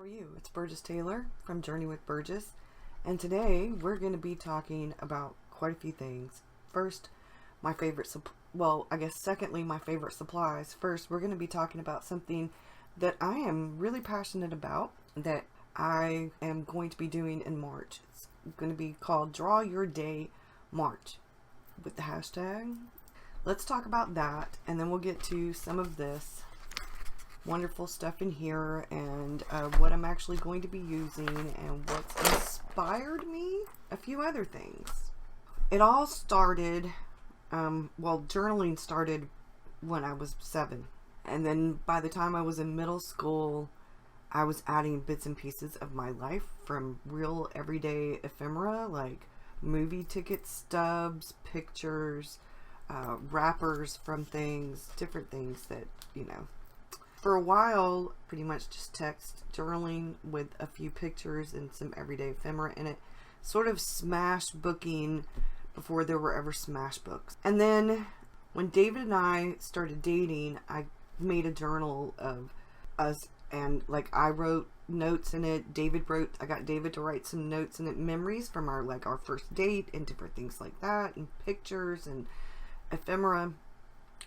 are you? It's Burgess Taylor from Journey with Burgess, and today we're going to be talking about quite a few things. First, my favorite, secondly, my favorite supplies. First, we're going to be talking about something that I am really passionate about that I am going to be doing in March. It's going to be called Draw Your Day March with the hashtag. Let's talk about that, and then we'll get to some of this wonderful stuff in here and what I'm actually going to be using and what's inspired me, a few other things. It all started, journaling started when I was 7, and then by the time I was in middle school I was adding bits and pieces of my life from real everyday ephemera like movie ticket stubs, pictures, wrappers from things, different things that, you know. For a while, pretty much just text journaling with a few pictures and some everyday ephemera in it. Sort of smash booking before there were ever smash books. And then when David and I started dating, I made a journal of us, and like I wrote notes in it. I got David to write some notes in it, memories from our first date and different things like that, and pictures and ephemera.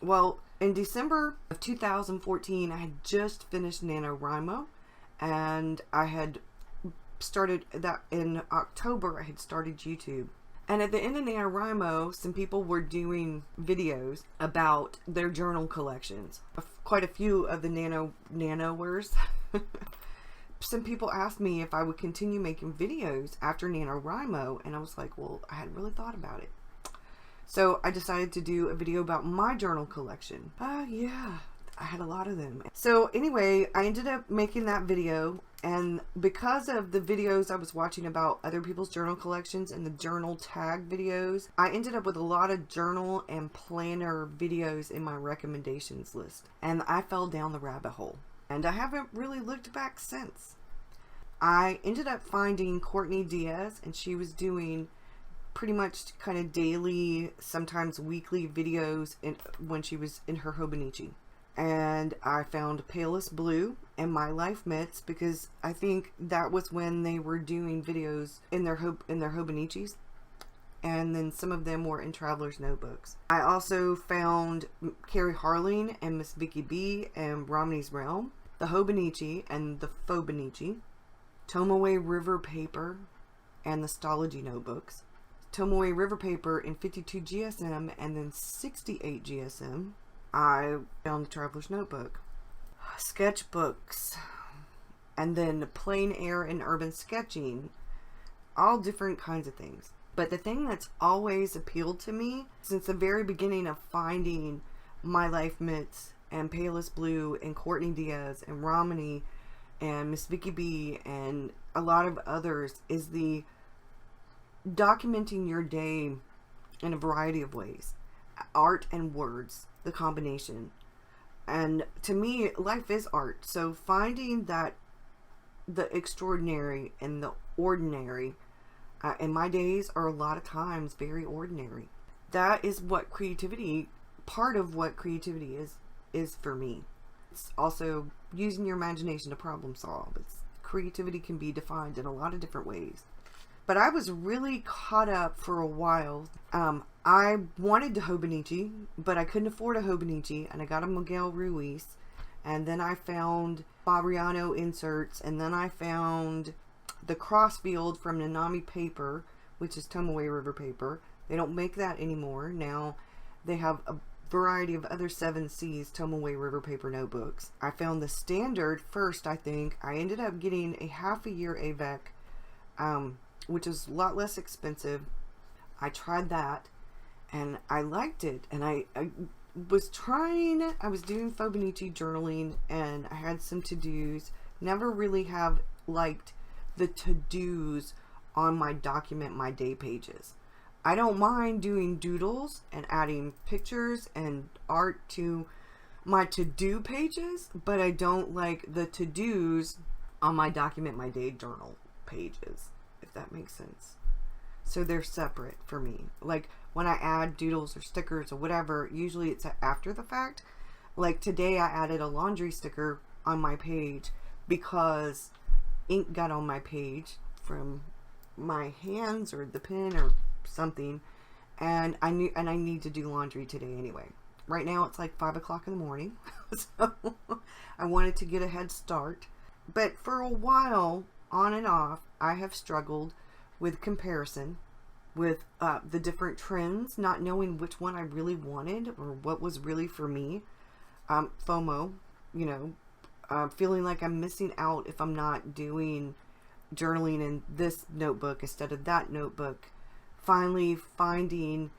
Well, in December of 2014, I had just finished NaNoWriMo, and I had started that in October. I had started YouTube. And at the end of NaNoWriMo, some people were doing videos about their journal collections. Quite a few of the nanowers. Some people asked me if I would continue making videos after NaNoWriMo, and I was like, well, I hadn't really thought about it. So I decided to do a video about my journal collection. Yeah, I had a lot of them. So anyway, I ended up making that video, and because of the videos I was watching about other people's journal collections and the journal tag videos, I ended up with a lot of journal and planner videos in my recommendations list. And I fell down the rabbit hole, and I haven't really looked back since. I ended up finding Cortney Diaz, and she was doing pretty much kind of daily, sometimes weekly videos when she was in her Hobonichi. And I found Palest Blue and My Life Mitts, because I think that was when they were doing videos in their Hobonichis, and then some of them were in Traveler's Notebooks. I also found Carrie Harling and Miss Vicky B and Romney's Realm, the Hobonichi and the Phobonichi, Tomoe River Paper and the Stology Notebooks, Tomoe River Paper in 52 GSM and then 68 GSM. I found the Traveler's Notebook, sketchbooks, and then plein air and urban sketching, all different kinds of things. But the thing that's always appealed to me since the very beginning of finding My Life Mitts and Palest Blue and Cortney Diaz and Romney and Miss Vicky B and a lot of others is the documenting your day in a variety of ways. Art and words, the combination. And to me, life is art. So finding that the extraordinary and the ordinary, and my days are a lot of times very ordinary. That is what creativity, part of what creativity is for me. It's also using your imagination to problem solve. Creativity can be defined in a lot of different ways. But I was really caught up for a while. I wanted the Hobonichi, but I couldn't afford a Hobonichi, and I got a Miguel Ruiz, and then I found Riano inserts, and then I found the Crossfield from Nanami Paper, which is Tomoe River Paper. They don't make that anymore. Now they have a variety of other 7Cs Tomoe River Paper notebooks. I found the standard first, I think. I ended up getting a half a year AVEC, which is a lot less expensive. I tried that and I liked it, and I was doing Phobonichi journaling, and I had some to-dos. Never really have liked the to-dos on my document my day pages. I don't mind doing doodles and adding pictures and art to my to-do pages, but I don't like the to-dos on my document my day journal pages, if that makes sense. So they're separate for me. Like when I add doodles or stickers or whatever, usually it's after the fact. Like today I added a laundry sticker on my page because ink got on my page from my hands or the pen or something, and I need to do laundry today anyway. Right now it's like 5 o'clock in the morning, so I wanted to get a head start. But for a while, on and off, I have struggled with comparison, with the different trends, not knowing which one I really wanted or what was really for me. FOMO, you know, feeling like I'm missing out if I'm not doing journaling in this notebook instead of that notebook. Finally finding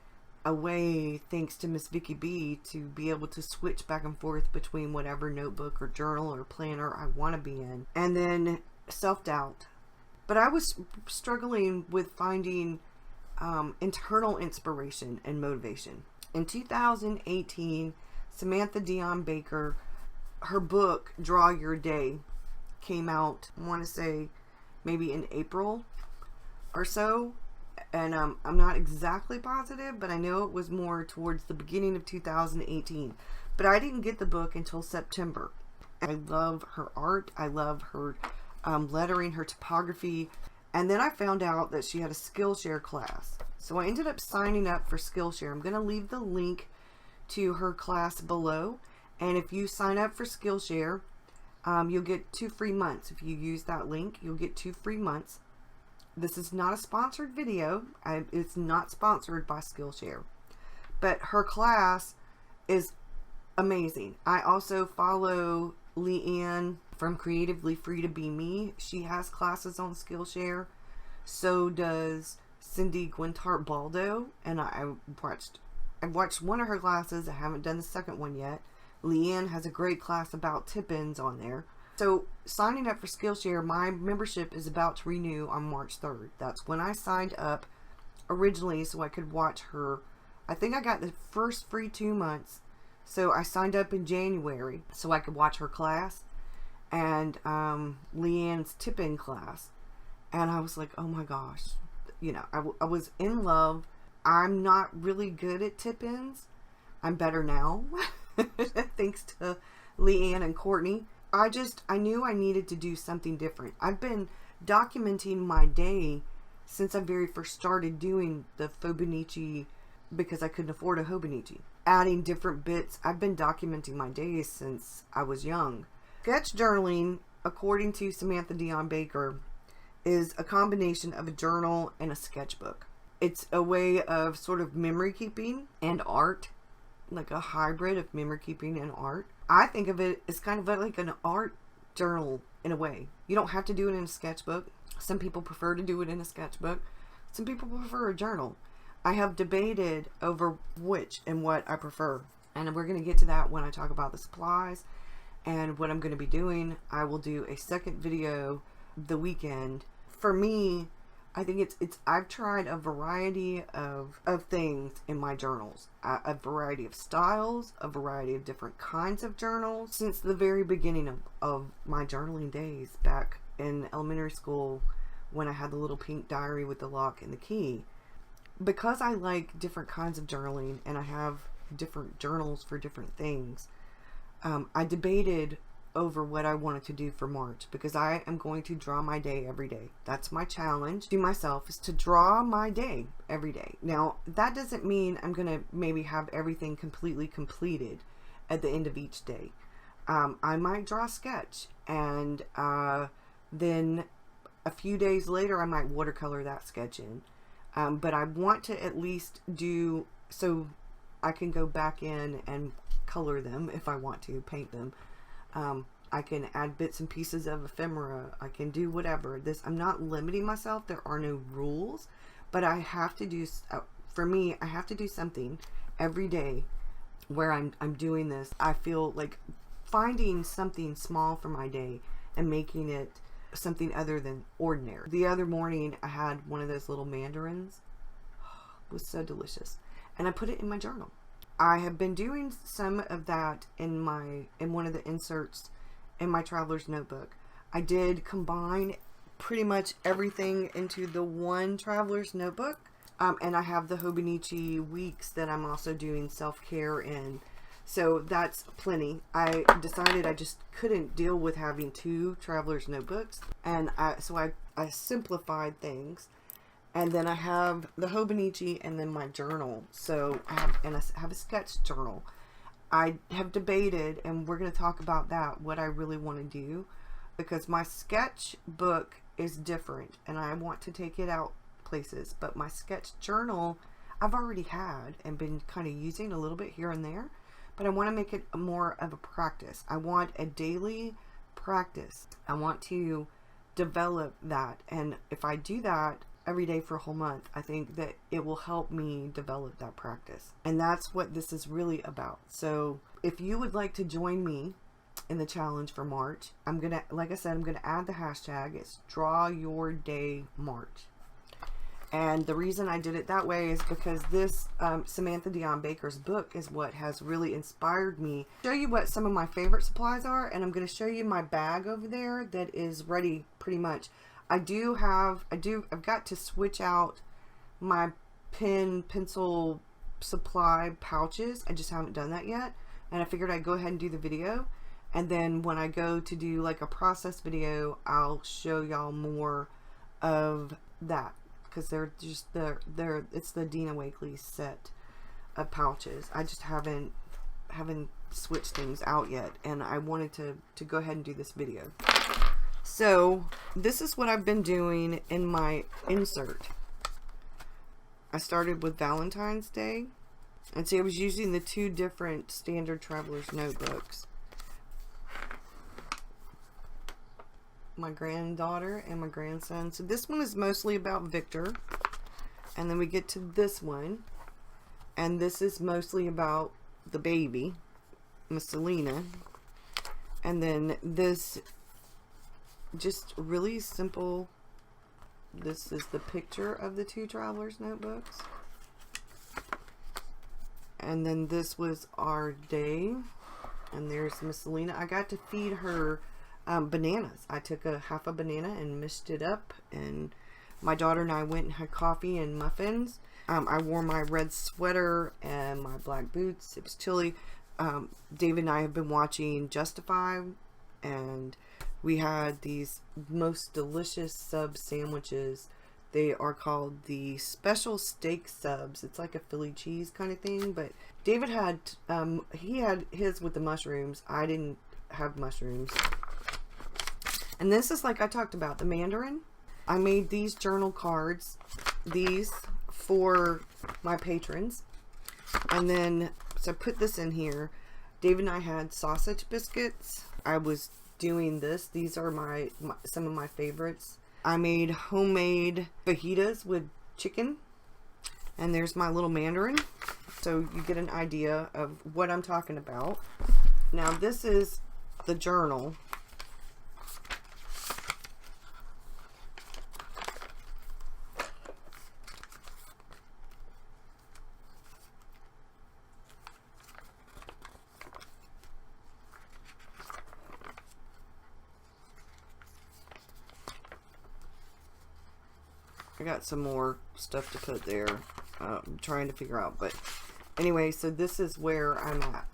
a way, thanks to Miss Vicky B, to be able to switch back and forth between whatever notebook or journal or planner I want to be in. And then self-doubt. But I was struggling with finding internal inspiration and motivation. In 2018, Samantha Dion Baker, her book Draw Your Day came out, I want to say maybe in April or so, and I'm not exactly positive, but I know it was more towards the beginning of 2018. But I didn't get the book until September. I love her art, I love her lettering, her typography, and then I found out that she had a Skillshare class. So I ended up signing up for Skillshare. I'm going to leave the link to her class below, and if you sign up for Skillshare, you'll get 2 free months. If you use that link, you'll get 2 free months. This is not a sponsored video. It's not sponsored by Skillshare, but her class is amazing. I also follow Leanne from Creatively Free to Be Me. She has classes on Skillshare. So does Cindy Gwintart Baldo, and I've watched one of her classes. I haven't done the second one yet. Leanne has a great class about Tippins on there. So signing up for Skillshare, my membership is about to renew on March 3rd. That's when I signed up originally so I could watch her. I think I got the first free 2 months. So I signed up in January so I could watch her class and Leanne's Tippin class. And I was like, oh my gosh. You know, I was in love. I'm not really good at Tippins. I'm better now. Thanks to Leanne and Cortney. I knew I needed to do something different. I've been documenting my day since I very first started doing the Fobonichi because I couldn't afford a Hobonichi. Adding different bits. I've been documenting my days since I was young. Sketch journaling, according to Samantha Dion Baker, is a combination of a journal and a sketchbook. It's a way of sort of memory keeping and art, like a hybrid of memory keeping and art. I think of it as kind of like an art journal in a way. You don't have to do it in a sketchbook. Some people prefer to do it in a sketchbook. Some people prefer a journal. I have debated over which and what I prefer. And we're going to get to that when I talk about the supplies and what I'm going to be doing. I will do a second video the weekend. For me, I think I've tried a variety of things in my journals, a variety of styles, a variety of different kinds of journals since the very beginning of my journaling days back in elementary school when I had the little pink diary with the lock and the key. Because I like different kinds of journaling and I have different journals for different things, I debated over what I wanted to do for March because I am going to draw my day every day. That's my challenge to myself, is to draw my day every day. Now, that doesn't mean I'm going to maybe have everything completely completed at the end of each day. I might draw a sketch and then a few days later I might watercolor that sketch in. But I want to at least do so I can go back in and color them if I want to, paint them. I can add bits and pieces of ephemera. I can do whatever. I'm not limiting myself. There are no rules, but I have to do, for me, I have to do something every day where I'm doing this. I feel like finding something small for my day and making it something other than ordinary. The other morning I had one of those little mandarins. It was so delicious. And I put it in my journal. I have been doing some of that in one of the inserts in my traveler's notebook. I did combine pretty much everything into the one traveler's notebook. And I have the Hobonichi weeks that I'm also doing self-care in. So that's plenty. I decided I just couldn't deal with having 2 traveler's notebooks, and so I simplified things. And then I have the Hobonichi and then my journal. So I have a sketch journal. I have debated, and we're going to talk about that, what I really want to do, because my sketchbook is different and I want to take it out places, but my sketch journal I've already had and been kind of using a little bit here and there, but I want to make it more of a practice. I want a daily practice. I want to develop that, and if I do that every day for a whole month, I think that it will help me develop that practice, and that's what this is really about. So if you would like to join me in the challenge for March, I'm gonna, like I said, I'm gonna add the hashtag. It's drawyourdaymarch. And the reason I did it that way is because this Samantha Dion Baker's book is what has really inspired me. Show you what some of my favorite supplies are, and I'm going to show you my bag over there that is ready pretty much. I've got to switch out my pencil supply pouches. I just haven't done that yet, and I figured I'd go ahead and do the video, and then when I go to do like a process video, I'll show y'all more of that. Because it's the Dina Wakley set of pouches. I just haven't switched things out yet, and I wanted to go ahead and do this video. So this is what I've been doing in my insert. I started with Valentine's Day, and see, I was using the 2 different standard traveler's notebooks. My granddaughter and my grandson. So this one is mostly about Victor, and then we get to this one, and this is mostly about the baby, Miss Selena, and then this just really simple. This is the picture of the 2 travelers notebooks, and then this was our day, and there's Miss Selena. I got to feed her bananas. I took half a banana and mixed it up, and my daughter and I went and had coffee and muffins. I wore my red sweater and my black boots. It was chilly. David and I have been watching Justify, and we had these most delicious sub sandwiches. They are called the special steak subs. It's like a Philly cheese kind of thing, but David had he had his with the mushrooms. I didn't have mushrooms. And this is, like I talked about, the Mandarin. I made these journal cards, these for my patrons. And then, so I put this in here. David and I had sausage biscuits. I was doing this. These are some of my favorites. I made homemade fajitas with chicken. And there's my little Mandarin. So you get an idea of what I'm talking about. Now this is the journal. I got some more stuff to put there. I'm trying to figure out, but anyway, so this is where I'm at.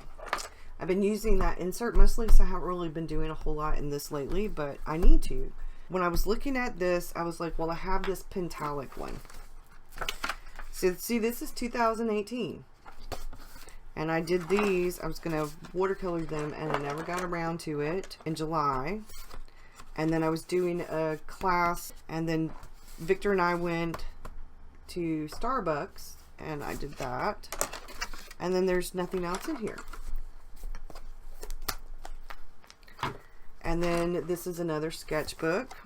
I've been using that insert mostly, so I haven't really been doing a whole lot in this lately, but I need to. When I was looking at this, I was like, well, I have this Pentalic one. So see, this is 2018. And I did these. I was going to watercolor them, and I never got around to it in July. And then I was doing a class, and then Victor and I went to Starbucks, and I did that. And then there's nothing else in here. And then this is another sketchbook.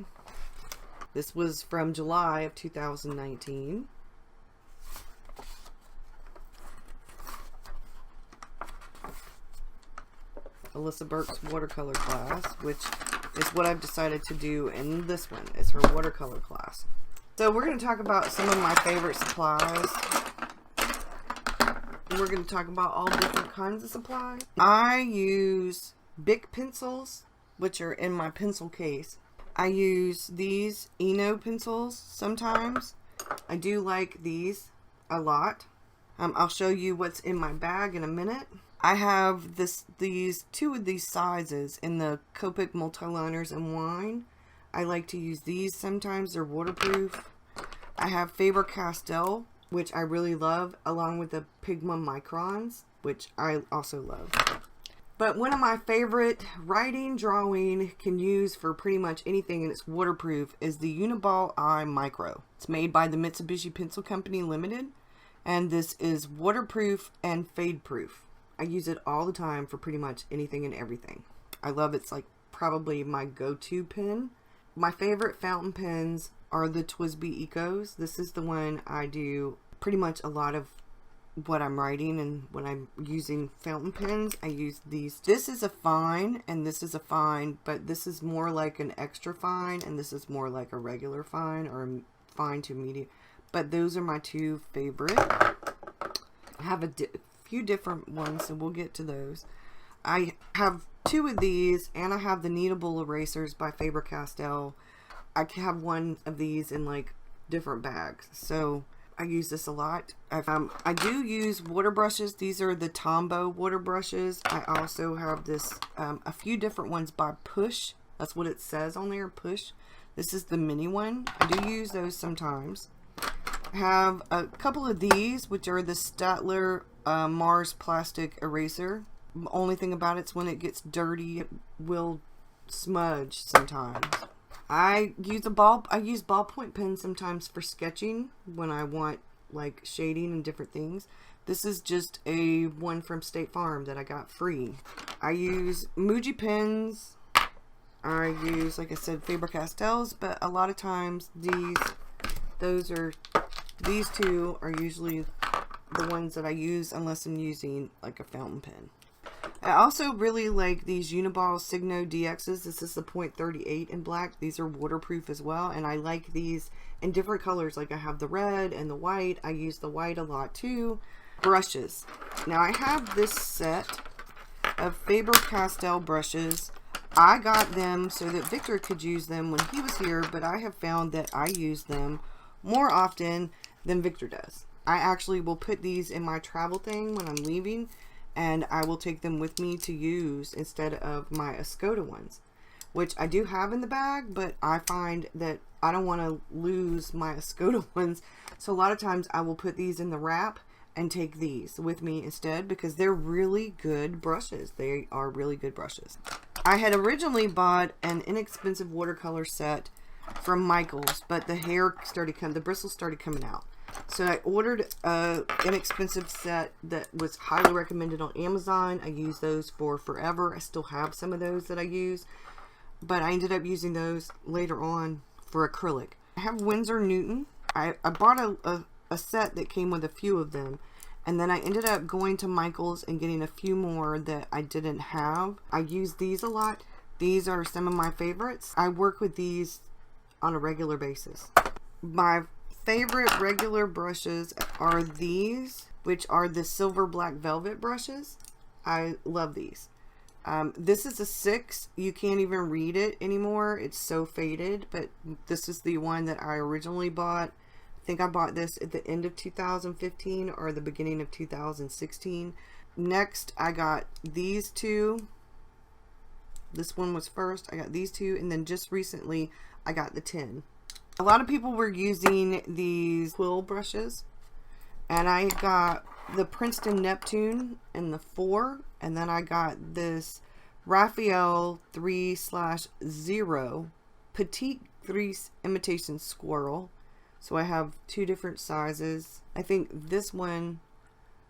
This was from July of 2019. Alyssa Burke's watercolor class, which is what I've decided to do in this one. It's her watercolor class. So we're going to talk about some of my favorite supplies. We're going to talk about all different kinds of supplies. I use Bic pencils, which are in my pencil case. I use these Eno pencils sometimes. I do like these a lot. I'll show you what's in my bag in a minute. I have these two of these sizes in the Copic multiliners in wine. I like to use these sometimes. They're waterproof. I have Faber-Castell, which I really love, along with the Pigma Microns, which I also love. But one of my favorite writing, drawing, can use for pretty much anything, and it's waterproof, is the Uniball Eye Micro. It's made by the Mitsubishi Pencil Company Limited, and this is waterproof and fade proof. I use it all the time for pretty much anything and everything. I love it. It's like probably my go-to pen. My favorite fountain pens are the TWSBI Ecos. This is the one I do pretty much a lot of what I'm writing, and when I'm using fountain pens, I use these. This is a fine and this is a fine, but this is more like an extra fine and this is more like a regular fine, or a fine to medium. But those are my two favorite. I have a few different ones, so we'll get to those. I have two of these, and I have the kneadable erasers by Faber-Castell. I have one of these in like different bags, so I use this a lot. I do use water brushes. These are the Tombow water brushes. I also have this, a few different ones by Push. That's what it says on there, Push. This is the mini one. I do use those sometimes. I have a couple of these, which are the Staedtler Mars plastic eraser. The only thing about it's when it gets dirty, it will smudge sometimes. I use ballpoint pens sometimes for sketching when I want like shading and different things. This is just a one from State Farm that I got free. I use Muji pens. I use, like I said, Faber-Castells, but a lot of times these two are usually the ones that I use unless I'm using like a fountain pen. I also really like these Uniball Signo DXs. This is the .38 in black. These are waterproof as well, and I like these in different colors. Like I have the red and the white. I use the white a lot too. Brushes. Now I have this set of Faber-Castell brushes. I got them so that Victor could use them when he was here, but I have found that I use them more often than Victor does. I actually will put these in my travel thing when I'm leaving, and I will take them with me to use instead of my Escoda ones, which I do have in the bag, but I find that I don't want to lose my Escoda ones. So a lot of times I will put these in the wrap and take these with me instead, because they're really good brushes. They are really good brushes. I had originally bought an inexpensive watercolor set from Michaels, but the bristles started coming out. So I ordered an inexpensive set that was highly recommended on Amazon. I use those for forever. I still have some of those that I use, but I ended up using those later on for acrylic. I have Winsor Newton. I bought a set that came with a few of them, and then I ended up going to Michael's and getting a few more that I didn't have. I use these a lot. These are some of my favorites. I work with these on a regular basis. My favorite regular brushes are these, which are the silver black velvet brushes. I love these. This is a 6. You can't even read it anymore. It's so faded, but this is the one that I originally bought. I think I bought this at the end of 2015 or the beginning of 2016. Next, I got these two. This one was first. I got these two, and then just recently I got the 10. A lot of people were using these quill brushes, and I got the Princeton Neptune in the 4, and then I got this Raphael 3/0 Petite 3 Imitation Squirrel. So I have two different sizes. I think this one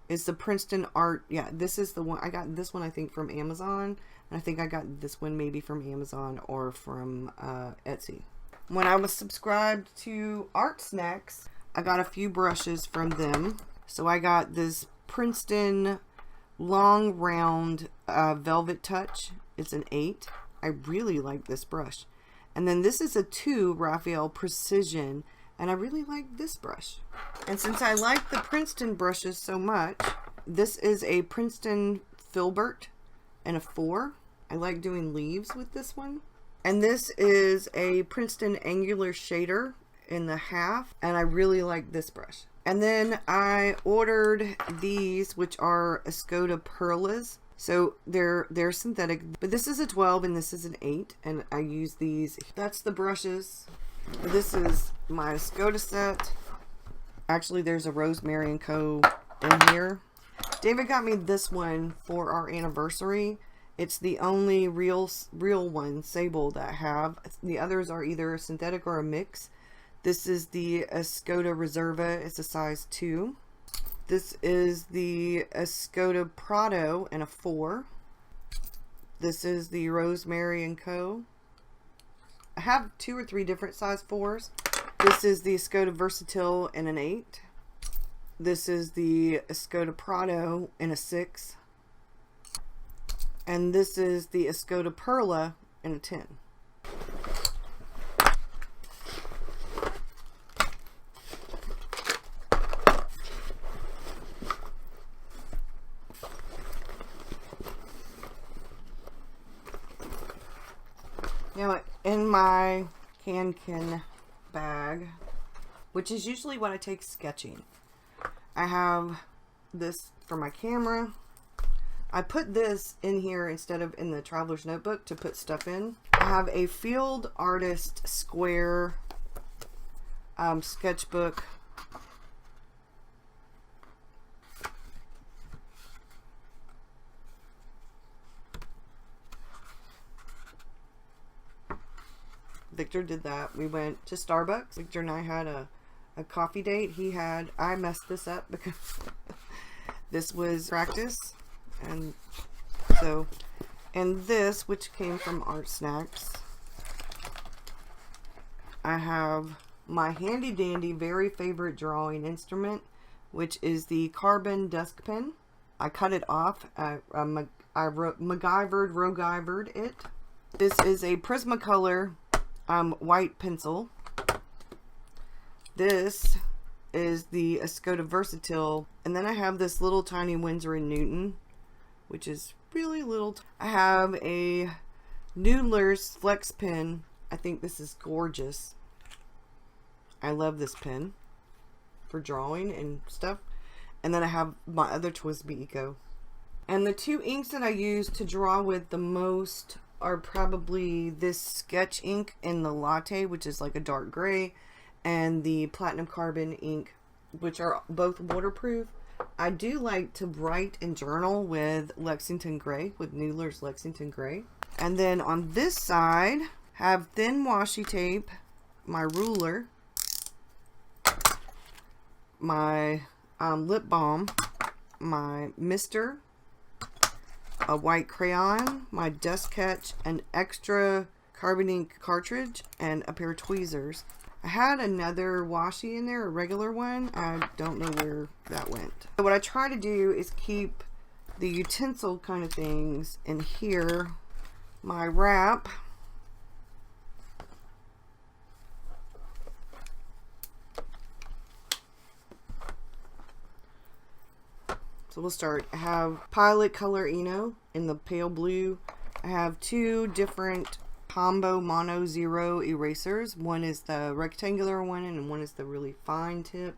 is the Princeton Art. Yeah, this is the one. I got this one, I think, from Amazon, and I think I got this one maybe from Amazon or from Etsy. When I was subscribed to Art Snacks, I got a few brushes from them. So I got this Princeton Long Round Velvet Touch. It's an 8. I really like this brush. And then this is a 2 Raphael Precision, and I really like this brush. And since I like the Princeton brushes so much, this is a Princeton Filbert and a 4. I like doing leaves with this one. And this is a Princeton Angular Shader in the 1/2, and I really like this brush. And then I ordered these, which are Escoda Perlas. So they're synthetic, but this is a 12 and this is an 8, and I use these. That's the brushes. This is my Escoda set. Actually, there's a Rosemary & Co. in here. David got me this one for our anniversary. It's the only real one, sable, that I have. The others are either synthetic or a mix. This is the Escoda Reserva. It's a size 2. This is the Escoda Prado in a 4. This is the Rosemary & Co. I have 2 or 3 different size 4s. This is the Escoda Versatile in an 8. This is the Escoda Prado in a 6. And this is the Escoda Perla in a 10. Now, in my can bag, which is usually what I take sketching, I have this for my camera. I put this in here instead of in the traveler's notebook to put stuff in. I have a Field Artist Square sketchbook. Victor did that. We went to Starbucks. Victor and I had a coffee date. I messed this up because this was practice. And so, and this, which came from Art Snacks, I have my handy dandy, very favorite drawing instrument, which is the carbon desk pen. I cut it off. I MacGyvered it. This is a Prismacolor white pencil. This is the Escoda Versatile, and then I have this little tiny Winsor & Newton, which is really little. I have a Noodler's Flex pen. I think this is gorgeous. I love this pen for drawing and stuff. And then I have my other TWSBI Eco. And the 2 inks that I use to draw with the most are probably this sketch ink in the Latte, which is like a dark gray, and the Platinum Carbon ink, which are both waterproof. I do like to write and journal with Lexington Gray, with Noodler's Lexington Gray. And then on this side, have thin washi tape, my ruler, my lip balm, my mister, a white crayon, my dust catch, an extra carbon ink cartridge, and a pair of tweezers. I had another washi in there, a regular one. I don't know where that went. So what I try to do is keep the utensil kind of things in here. My wrap. So we'll start. I have Pilot Color Eno in the pale blue. I have 2 different Combo Mono Zero erasers. One is the rectangular one and one is the really fine tip.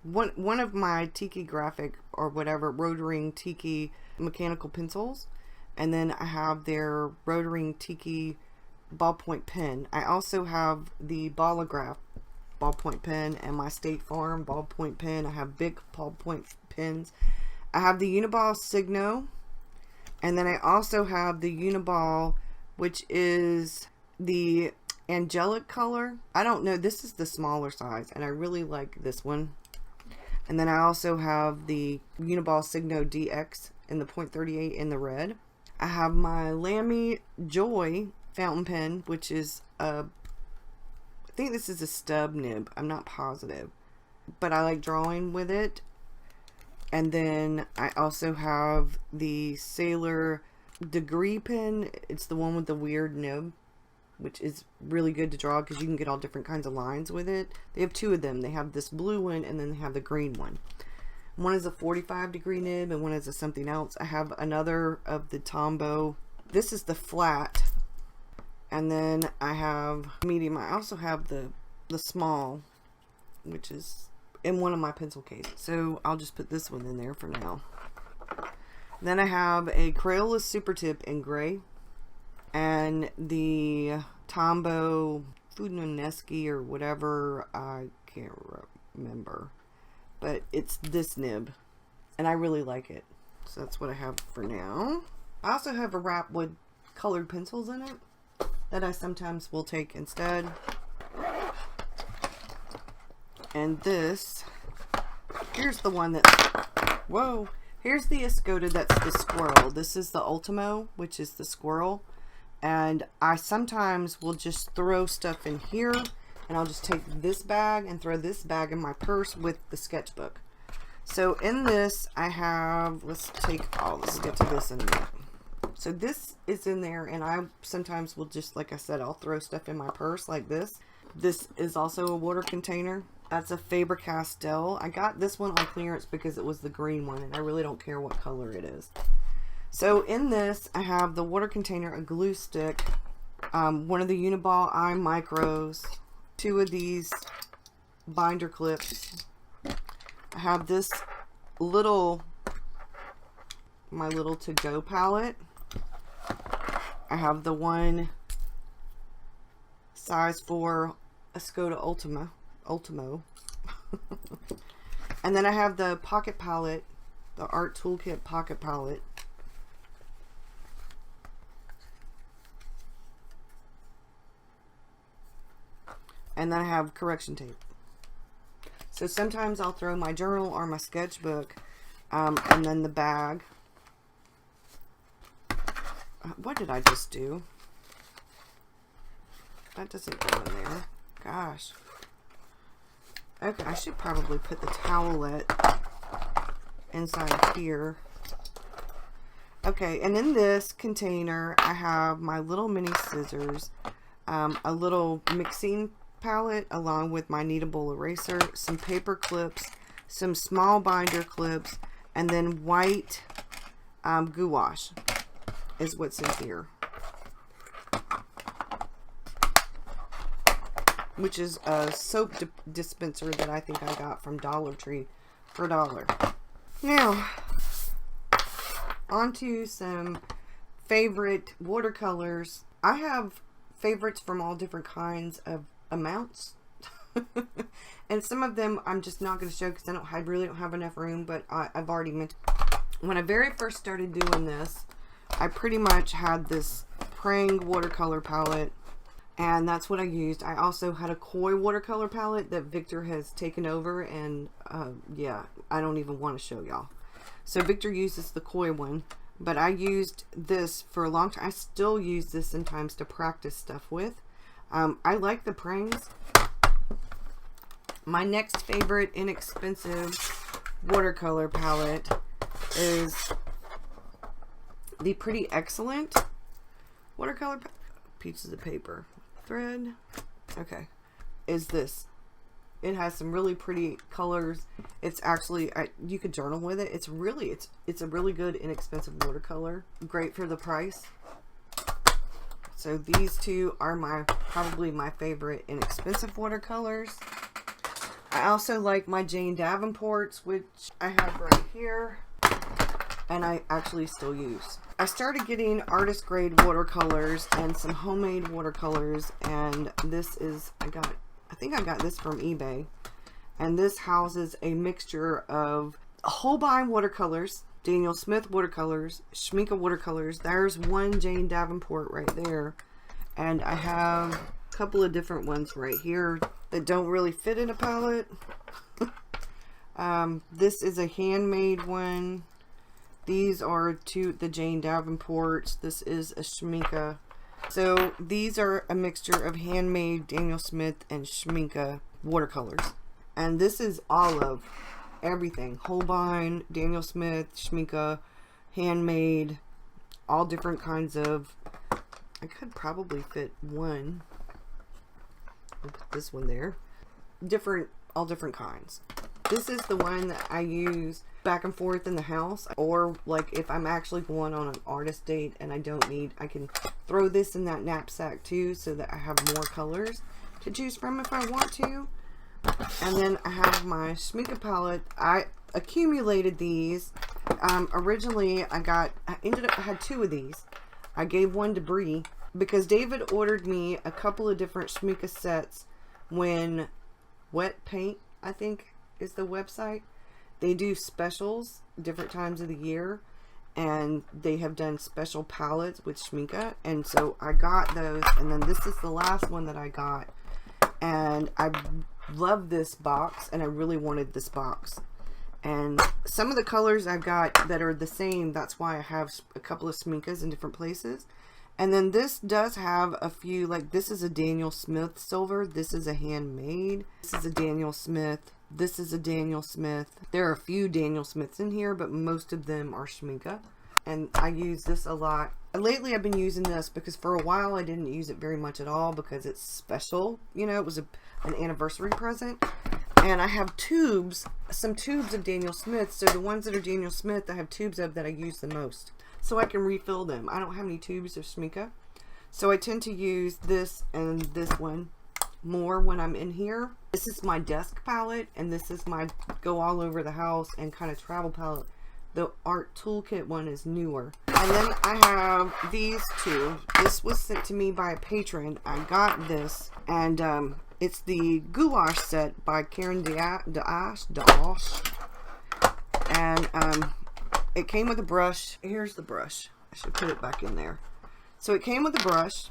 One of my Tiki Graphic or whatever Rotring Tiki mechanical pencils, and then I have their Rotring Tiki ballpoint pen. I also have the Ballograph ballpoint pen and my State Farm ballpoint pen. I have big ballpoint pens. I have the Uniball Signo, and then I also have the Uniball, which is the angelic color. I don't know, this is the smaller size and I really like this one. And then I also have the Uniball Signo DX in the .38 in the red. I have my Lamy Joy fountain pen, which is a, I think this is a stub nib, I'm not positive, but I like drawing with it. And then I also have the Sailor Degree pen. It's the one with the weird nib, which is really good to draw because you can get all different kinds of lines with it. They have 2 of them. They have this blue one and then they have the green one. One is a 45-degree nib and one is a something else. I have another of the Tombow. This is the flat. And then I have medium. I also have the small which is in one of my pencil cases. So I'll just put this one in there for now. Then I have a Crayola Super Tip in gray, and the Tombow Funaneski or whatever, I can't remember, but it's this nib, and I really like it. So that's what I have for now. I also have a wrap with colored pencils in it that I sometimes will take instead. And this, here's the one that's, whoa, here's the Escoda that's the squirrel. This is the Ultimo, which is the squirrel. And I sometimes will just throw stuff in here, and I'll just take this bag and throw this bag in my purse with the sketchbook. So in this I have, let's get to this in a minute. So this is in there, and I sometimes will just, like I said, I'll throw stuff in my purse like this. This is also a water container. That's a Faber-Castell. I got this one on clearance because it was the green one, and I really don't care what color it is. So in this, I have the water container, a glue stick, one of the Uniball Eye Micros, 2 of these binder clips. I have this little, my little to-go palette. I have the one size 4 Escoda Ultimo. And then I have the pocket palette, the Art Toolkit pocket palette. And then I have correction tape. So sometimes I'll throw my journal or my sketchbook, and then the bag. What did I just do? That doesn't go in there. Gosh. Okay, I should probably put the towelette inside of here. Okay, and in this container, I have my little mini scissors, a little mixing palette along with my kneadable eraser, some paper clips, some small binder clips, and then white gouache is what's in here, which is a soap dispenser that I think I got from Dollar Tree for $1. Now, onto some favorite watercolors. I have favorites from all different kinds of amounts. And some of them I'm just not going to show because I really don't have enough room, but I've already mentioned. When I very first started doing this, I pretty much had this Prang watercolor palette, and that's what I used. I also had a Koi watercolor palette that Victor has taken over, and yeah, I don't even want to show y'all. So Victor uses the Koi one, but I used this for a long time. I still use this sometimes to practice stuff with. I like the Prangs. My next favorite inexpensive watercolor palette is the Pretty Excellent watercolor pieces of paper. Thread. Okay. Is this. It has some really pretty colors. It's actually, you could journal with it. It's a really good inexpensive watercolor. Great for the price. So these two are probably my favorite inexpensive watercolors. I also like my Jane Davenports, which I have right here, and I actually still use. I started getting artist grade watercolors and some homemade watercolors, and this is, I think I got this from eBay, and this houses a mixture of Holbein watercolors, Daniel Smith watercolors, Schmincke watercolors. There's one Jane Davenport right there, and I have a couple of different ones right here that don't really fit in a palette. This is a handmade one. These are the Jane Davenports. This is a Schmincke. So these are a mixture of handmade Daniel Smith and Schmincke watercolors. And this is all of everything. Holbein, Daniel Smith, Schmincke, handmade, all different kinds of. I could probably fit one. I'll put this one there. All different kinds. This is the one that I use back and forth in the house, or like if I'm actually going on an artist date and I can throw this in that knapsack too, so that I have more colors to choose from if I want to. And then I have my Schmincke palette. I accumulated these. Originally, I had 2 of these. I gave one to Bree because David ordered me a couple of different Schmincke sets when Wet Paint, I think, is the website. They do specials different times of the year, and they have done special palettes with Schmincke, and so I got those, and then this is the last one that I got, and I love this box, and I really wanted this box. And some of the colors I've got that are the same, that's why I have a couple of Schminckes in different places. And then this does have a few, like this is a Daniel Smith silver, this is a handmade, this is a Daniel Smith, this is a Daniel Smith. There are a few Daniel Smiths in here, but most of them are Schmincke. And I use this a lot. Lately I've been using this because for a while I didn't use it very much at all because it's special. You know, it was an anniversary present. And I have tubes, some tubes of Daniel Smith. So the ones that are Daniel Smith, I have tubes of that I use the most. So I can refill them. I don't have any tubes of Schmincke. So I tend to use this and this one more when I'm in here. This is my desk palette, and this is my go all over the house and kind of travel palette. The art toolkit one is newer. And then I have these 2. This was sent to me by a patron. I got this, and it's the Gouache set by Cortney Diaz. And it came with a brush. Here's the brush. I should put it back in there. So it came with a brush,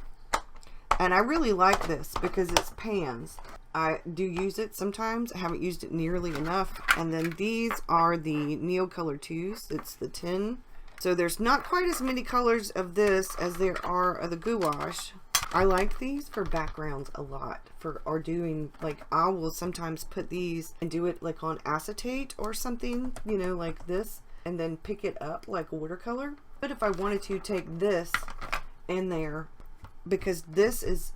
and I really like this because it's pans. I do use it sometimes. I haven't used it nearly enough. And then these are the Neo Color 2s. It's the 10. So there's not quite as many colors of this as there are of the Gouache. I like these for backgrounds a lot. Or doing, like, I will sometimes put these and do it like on acetate or something, you know, like this, and then pick it up like watercolor. But if I wanted to take this in there, because this is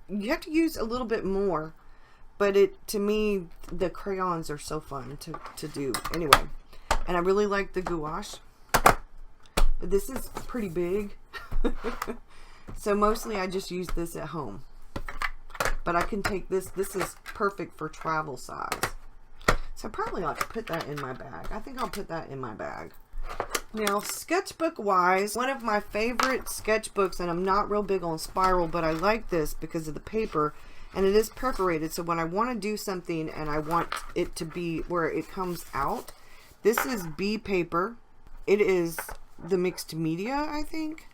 you have to use a little bit more, but to me the crayons are so fun to do anyway. And I really like the Gouache. This is pretty big. So mostly I just use this at home, but I can take this is perfect for travel size. So I probably ought to put that in my bag. I think I'll put that in my bag. Now, sketchbook wise, one of my favorite sketchbooks, and I'm not real big on spiral, but I like this because of the paper, and it is perforated. So when I want to do something and I want it to be where it comes out, this is B paper. It is the mixed media, I think.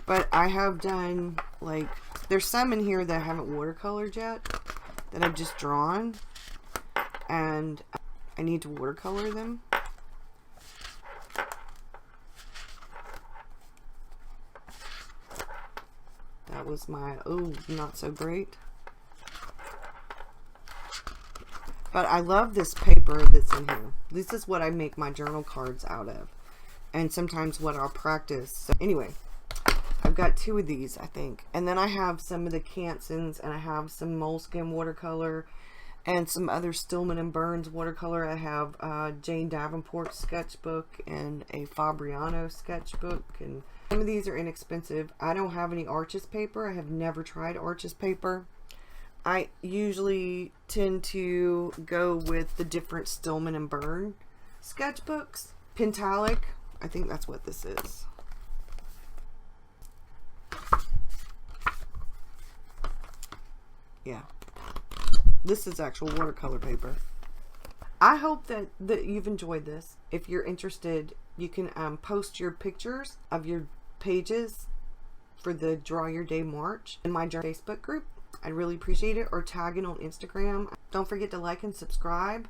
But I have done, like, there's some in here that I haven't watercolored yet that I've just drawn, and I need to watercolor them. That was my, oh, not so great. But I love this paper that's in here. This is what I make my journal cards out of, and sometimes what I'll practice. So anyway, I've got 2 of these, I think. And then I have some of the Cansons, and I have some Moleskin watercolor, and some other Stillman and Burns watercolor. I have Jane Davenport sketchbook, and a Fabriano sketchbook, and some of these are inexpensive. I don't have any Arches paper. I have never tried Arches paper. I usually tend to go with the different Stillman and Burn sketchbooks. Pentalic, I think that's what this is. Yeah, this is actual watercolor paper. I hope that you've enjoyed this. If you're interested, you can post your pictures of your pages for the Draw Your Day March in my Facebook group. I'd really appreciate it, or tag it on Instagram. Don't forget to like and subscribe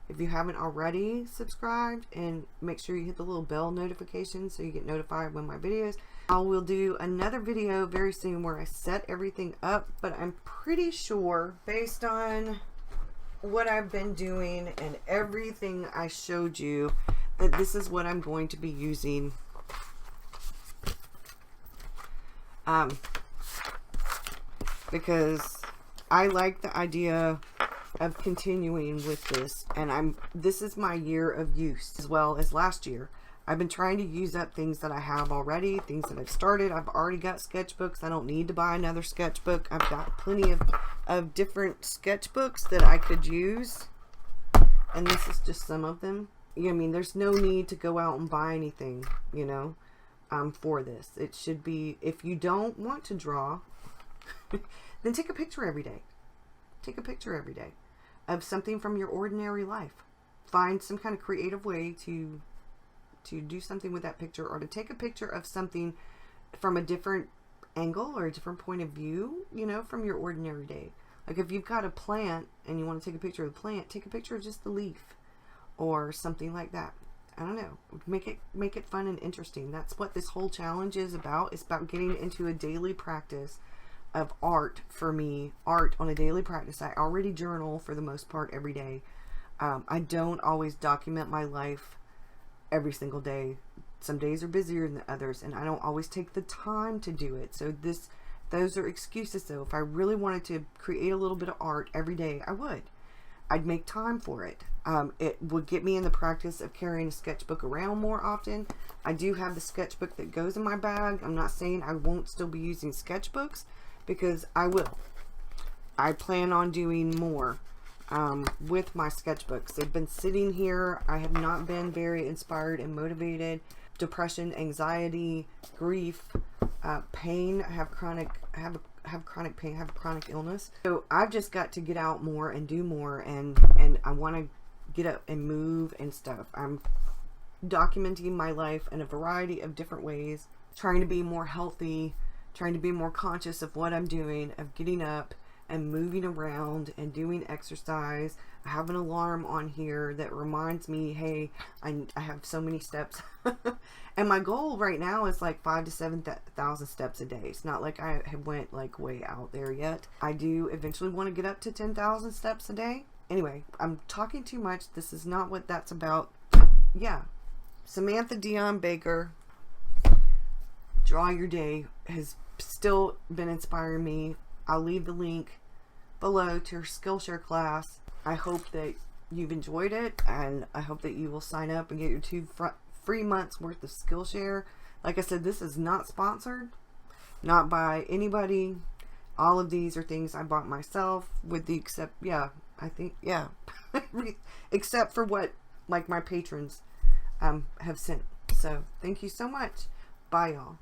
if you haven't already subscribed, and make sure you hit the little bell notification so you get notified when my videos. I will do another video very soon where I set everything up, but I'm pretty sure, based on what I've been doing and everything I showed you, that this is what I'm going to be using. Because I like the idea of continuing with this, and this is my year of use, as well as last year. I've been trying to use up things that I have already, things that I've started. I've already got sketchbooks. I don't need to buy another sketchbook. I've got plenty of different sketchbooks that I could use. And this is just some of them. I mean, there's no need to go out and buy anything, you know, for this. It should be, if you don't want to draw, then take a picture every day. Take a picture every day of something from your ordinary life. Find some kind of creative way to do something with that picture, or to take a picture of something from a different angle or a different point of view, you know, from your ordinary day. Like if you've got a plant and you want to take a picture of the plant, take a picture of just the leaf or something like that. I don't know. Make it fun and interesting. That's what this whole challenge is about. It's about getting into a daily practice of art for me. Art on a daily practice. I already journal for the most part every day. I don't always document my life every single day. Some days are busier than others, and I don't always take the time to do it. So those are excuses though. If I really wanted to create a little bit of art every day, I'd make time for it. It would get me in the practice of carrying a sketchbook around more often. I do have the sketchbook that goes in my bag. I'm not saying I won't still be using sketchbooks, because I will. I plan on doing more with my sketchbooks. They've been sitting here. I have not been very inspired and motivated. Depression, anxiety, grief, pain. I have chronic pain. I have a chronic illness. So I've just got to get out more and do more, and I want to get up and move and stuff. I'm documenting my life in a variety of different ways, trying to be more healthy, trying to be more conscious of what I'm doing, of getting up and moving around and doing exercise. I have an alarm on here that reminds me, hey, I have so many steps. And my goal right now is like 5,000 to 7,000 steps a day. It's not like I have went like way out there yet. I do eventually want to get up to 10,000 steps a day. Anyway, I'm talking too much. This is not what that's about. Yeah. Samantha Dion Baker, Draw Your Day, has still been inspiring me. I'll leave the link below to her Skillshare class. I hope that you've enjoyed it, and I hope that you will sign up and get your 2 free months worth of Skillshare. Like I said, this is not sponsored, not by anybody. All of these are things I bought myself, with the except for what like my patrons have sent. So thank you so much. Bye y'all.